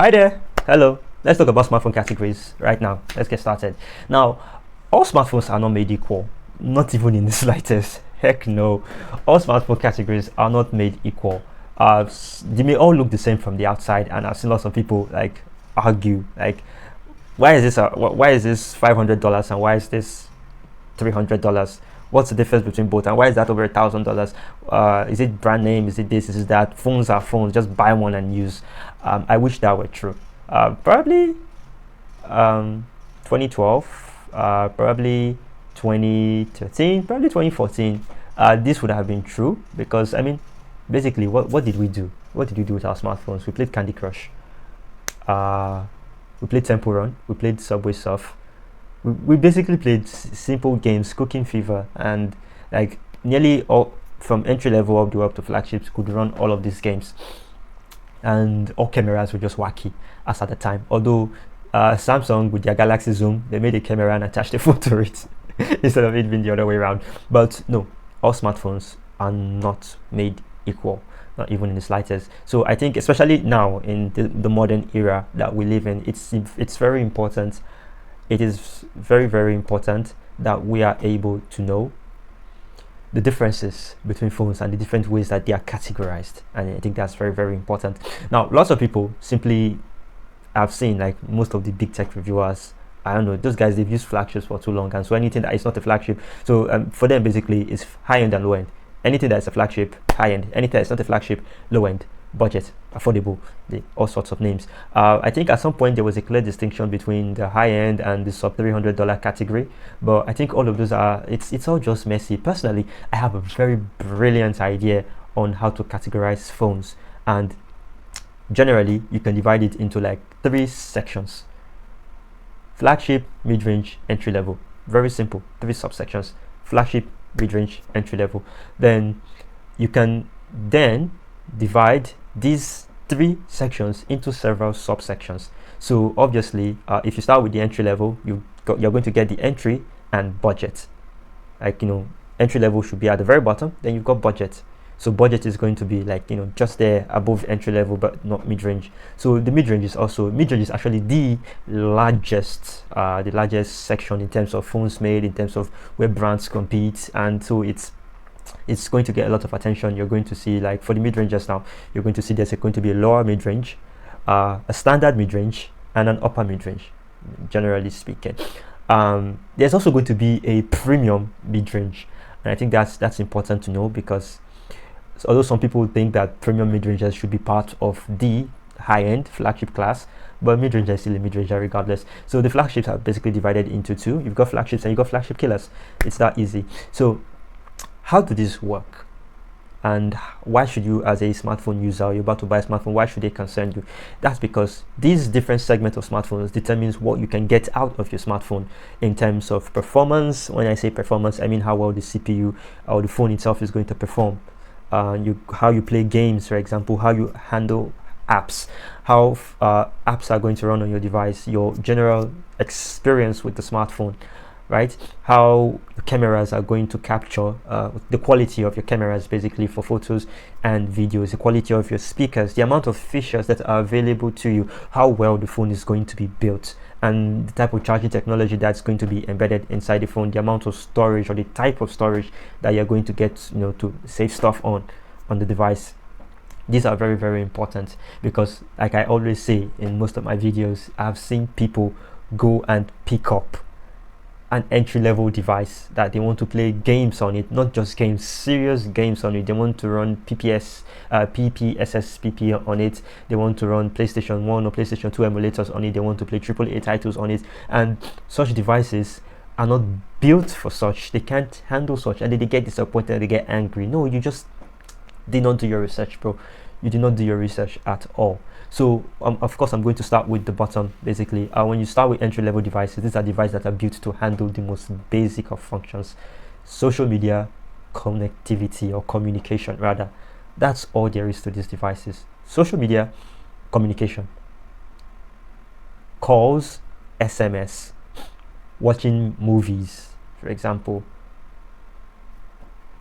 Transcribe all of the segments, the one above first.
Hi there. Hello. Let's talk about smartphone categories right now. Let's get started. Now, all smartphones are not made equal, not even in the slightest. Heck no. All smartphone categories are not made equal. They may all look the same from the outside, and I've seen lots of people like argue like, why is this $500 and why is this $300? What's the difference between both, and why is that over $1,000? Is it brand name? Is it this? Is it that? Phones are phones. Just buy one and use. I wish that were true. Probably 2012, probably 2013, probably 2014. This would have been true because I mean, basically, what did we do? What did we do with our smartphones? We played Candy Crush. We played Temple Run. We played Subway Surf. We basically played simple games, Cooking Fever, and like nearly all from entry level up to flagships could run all of these games, and all cameras were just wacky as at the time. Although Samsung with their Galaxy Zoom, they made a camera and attached a phone to it instead of it being the other way around. But no, all smartphones are not made equal, not even in the slightest. So I think, especially now in the modern era that we live in, it's very important. It is very, very important that we are able to know the differences between phones and the different ways that they are categorized. And I think that's very, very important. Now, lots of people simply, I've seen like most of the big tech reviewers, I don't know, those guys, they've used flagships for too long. And so anything that is not a flagship, so for them, basically, it's high end and low end. Anything that is a flagship, high end. Anything that's not a flagship, low end. Budget, affordable, all sorts of names. I think at some point there was a clear distinction between the high end and the sub $300 category, but I think all of those are it's all just messy. Personally, I have a very brilliant idea on how to categorize phones, and generally you can divide it into like 3 sections: flagship, mid-range, entry level. Very simple, 3 subsections: flagship, mid-range, entry level. Then you can divide these 3 sections into several subsections. So obviously, if you start with the entry level, you're going to get the entry and budget. Like, entry level should be at the very bottom. Then you've got budget. So budget is going to be like, just there above entry level, but not mid-range. So the mid-range is actually the largest section in terms of phones made, in terms of where brands compete, and so it's going to get a lot of attention. You're going to see, like, for the mid-ranges now, you're going to see there's going to be a lower mid-range, a standard mid-range, and an upper mid-range, generally speaking. There's also going to be a premium mid-range, and I think that's important to know, because although some people think that premium mid-ranges should be part of the high-end flagship class, but mid-range is still a mid-range regardless. So the flagships are basically divided into 2. You've got flagships and you've got flagship killers. It's that easy. So how does this work, and why should you, as a smartphone user, you're about to buy a smartphone, why should they concern you? That's because these different segments of smartphones determines what you can get out of your smartphone in terms of performance. When I say performance, I mean how well the CPU or the phone itself is going to perform. How you play games, for example, how you handle apps, how apps are going to run on your device, your general experience with the smartphone, right? How cameras are going to capture the quality of your cameras, basically, for photos and videos, the quality of your speakers, the amount of features that are available to you, how well the phone is going to be built, and the type of charging technology that's going to be embedded inside the phone, the amount of storage or the type of storage that you're going to get, to save stuff on the device. These are very, very important, because like I always say in most of my videos, I've seen people go and pick up an entry-level device that they want to play games on it, not just games, serious games on it. They want to run PPSSPP on it. They want to run PlayStation 1 or PlayStation 2 emulators on it. They want to play AAA titles on it, and such devices are not built for such. They can't handle such, and then they get disappointed and they get angry. No, you just did not do your research, bro. You did not do your research at all. So of course, I'm going to start with the bottom. Basically, when you start with entry-level devices, these are devices that are built to handle the most basic of functions: social media, connectivity, or communication rather. That's all there is to these devices: social media, communication, calls, SMS, watching movies, for example,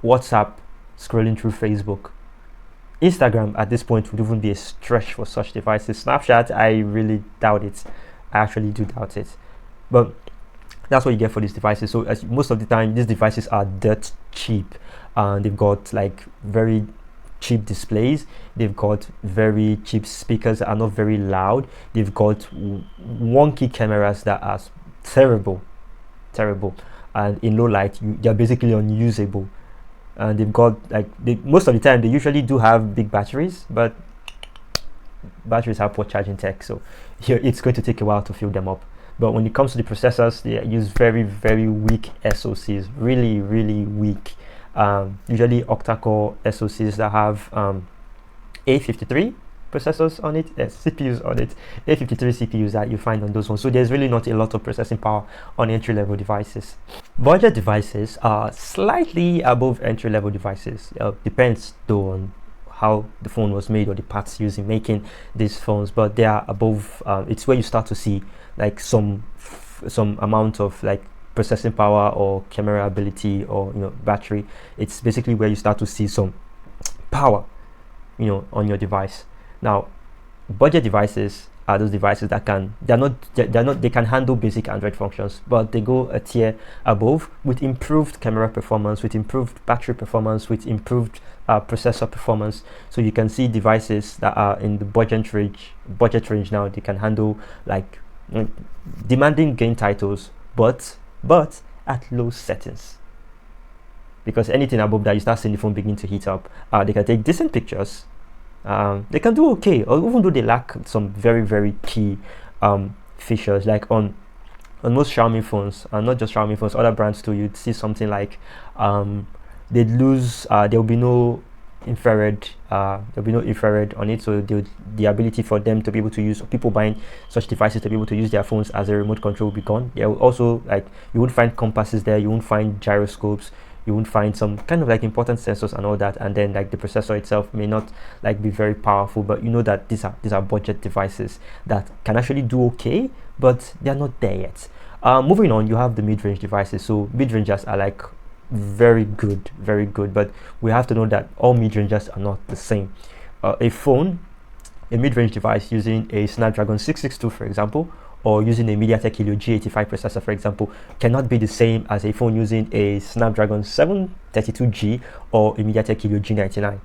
WhatsApp, scrolling through Facebook, Instagram at this point would even be a stretch for such devices. Snapchat, I really doubt it. I actually do doubt it. But that's what you get for these devices. So as most of the time, these devices are dirt cheap. They've got like very cheap displays. They've got very cheap speakers that are not very loud. They've got wonky cameras that are terrible, and in low light, they're basically unusable. And they've got like most of the time they usually do have big batteries, but batteries have poor charging tech, so here it's going to take a while to fill them up. But when it comes to the processors, they use very weak SoCs, really weak. Usually octa-core SoCs that have A53 processors on it, CPUs on it, A53 CPUs that you find on those ones. So there's really not a lot of processing power on entry-level devices. Budget devices are slightly above entry-level devices. Depends though on how the phone was made or the parts used in making these phones, but they are above. It's where you start to see like some amount of like processing power or camera ability or battery. It's basically where you start to see some power on your device. Now budget devices are those devices that they can handle basic Android functions, but they go a tier above with improved camera performance, with improved battery performance, with improved processor performance. So you can see devices that are in the budget range now. They can handle like demanding game titles, but at low settings, because anything above that, you start seeing the phone begin to heat up. They can take decent pictures. They can do okay, or even though they lack some very key features, like on most Xiaomi phones, and not just Xiaomi phones, other brands too. You'd see something like they'd lose. There will be no infrared. On it, so the ability for them to be able to use, people buying such devices to be able to use their phones as a remote control will be gone. There will also, like, you won't find compasses there, you won't find gyroscopes, you won't find some kind of like important sensors and all that, and then like the processor itself may not like be very powerful, but you know that these are budget devices that can actually do okay, but they're not there yet. Moving on, you have the mid-range devices. So mid-rangers are like very good, but we have to know that all mid-rangers are not the same. A mid-range device using a Snapdragon 662, for example, or using a MediaTek Helio G85 processor, for example, cannot be the same as a phone using a Snapdragon 732G or a MediaTek Helio G99.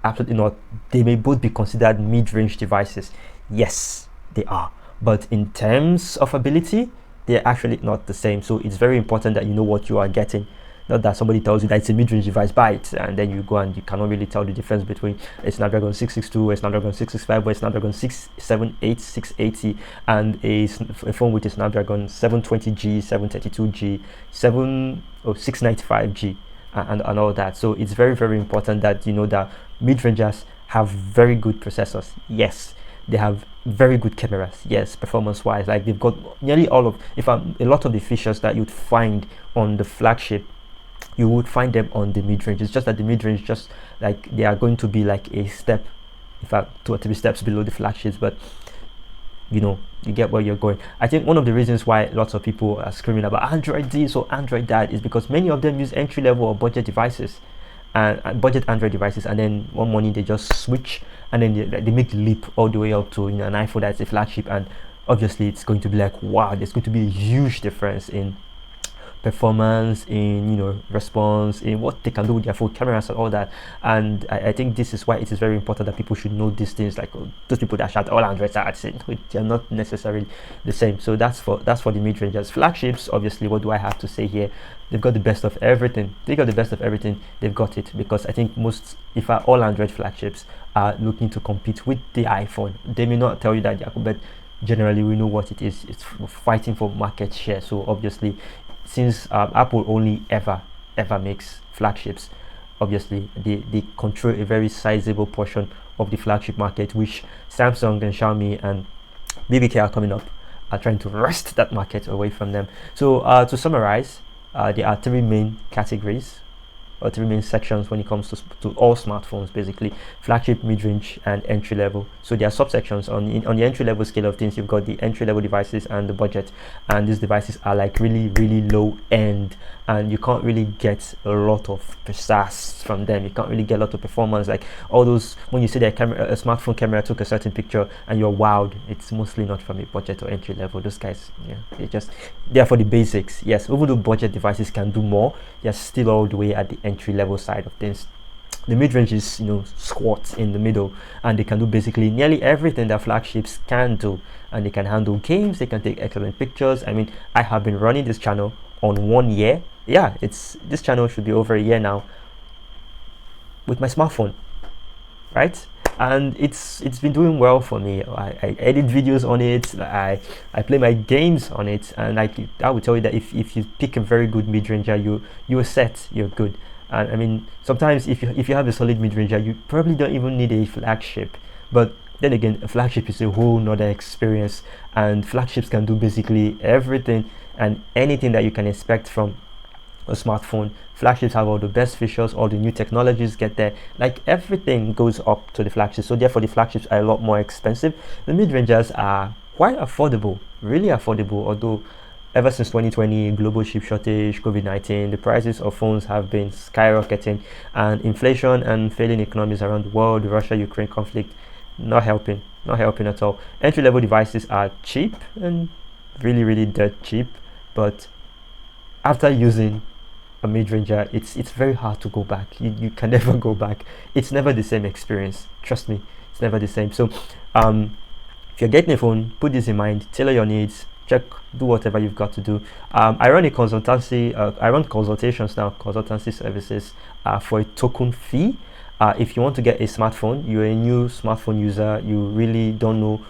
Absolutely not. They may both be considered mid-range devices. Yes, they are. But in terms of ability, they're actually not the same. So it's very important that you know what you are getting. Not that somebody tells you that it's a mid-range device, buy it, and then you go and you cannot really tell the difference between a Snapdragon 662, a Snapdragon 665, or a Snapdragon 678, 680, and a phone with a Snapdragon 720G, 732G, 695G, and all that. So it's very important that you know that mid-rangers have very good processors. Yes, they have very good cameras. Yes, performance-wise, like they've got nearly all of, a lot of the features that you'd find on the flagship, you would find them on the mid-range. It's just that the mid-range, just like they are going to be like a step, in fact 2 or 3 steps below the flagships, but you get where you're going. I think one of the reasons why lots of people are screaming about Android this or Android that is because many of them use entry-level or budget devices and budget Android devices, and then one morning they just switch, and then they make the leap all the way up to an iPhone that's a flagship, and obviously it's going to be like, wow, there's going to be a huge difference in performance, in response, in what they can do with their phone cameras and all that. And I think this is why it is very important that people should know these things. Like those people that shout all Androids are they're not necessarily the same. So that's for the mid-rangers. Flagships, obviously, what do I have to say here? They've got the best of everything. They've got it, because I think most, if all Android flagships are looking to compete with the iPhone, they may not tell you that they are, but generally we know what it is. It's fighting for market share. So obviously, since Apple only ever makes flagships, obviously they control a very sizable portion of the flagship market, which Samsung and Xiaomi and BBK are coming up, are trying to wrest that market away from them. So to summarize, there are 3 main categories or three main sections when it comes to all smartphones, basically: flagship, mid-range, and entry level. So there are subsections. On the entry level scale of things, you've got the entry level devices and the budget, and these devices are like really really low end, and you can't really get a lot of precise from them. You can't really get a lot of performance, like all those when you see that a smartphone camera took a certain picture and you're wowed. It's mostly not from a budget or entry level. Those guys, yeah, they're for the basics. Yes, even though budget devices can do more, they're still all the way at the entry level side of things. The mid-range is, squat in the middle, and they can do basically nearly everything that flagships can do, and they can handle games. They can take excellent pictures. I mean, I have been running this channel on 1 year. Yeah, this channel should be over a year now with my smartphone, right? And it's been doing well for me. I edit videos on it. I play my games on it, and I would tell you that if you pick a very good mid-ranger, you're set. You're good. And I mean, sometimes if you have a solid mid-ranger, you probably don't even need a flagship. But then again, a flagship is a whole nother experience, and flagships can do basically everything and anything that you can expect from a smartphone. Flagships have all the best features, all the new technologies get there, like everything goes up to the flagship. So therefore the flagships are a lot more expensive. The mid-rangers are quite affordable, really affordable, although ever since 2020, global chip shortage, COVID-19, the prices of phones have been skyrocketing, and inflation and failing economies around the world, the Russia-Ukraine conflict, not helping at all. Entry-level devices are cheap and really really dirt cheap, but after using a mid-ranger, it's very hard to go back. You can never go back. It's never the same experience, trust me. It's never the same. So if you're getting a phone, put this in mind, tailor your needs, check, do whatever you've got to do. I run a consultancy, I run consultations now, consultancy services for a token fee. If you want to get a smartphone, you're a new smartphone user, you really don't know,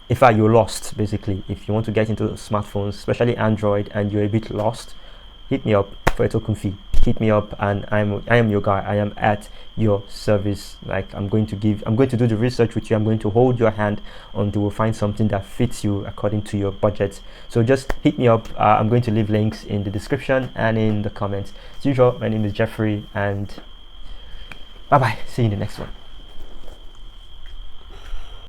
in fact you're lost basically. If you want to get into smartphones, especially Android, and you're a bit lost, hit me up for a token fee. Hit me up, and I am your guy. I am at your service. Like, I'm going to do the research with you. I'm going to hold your hand until we find something that fits you according to your budget. So just hit me up. I'm going to leave links in the description and in the comments. As usual, my name is Jeffrey, and bye bye. See you in the next one.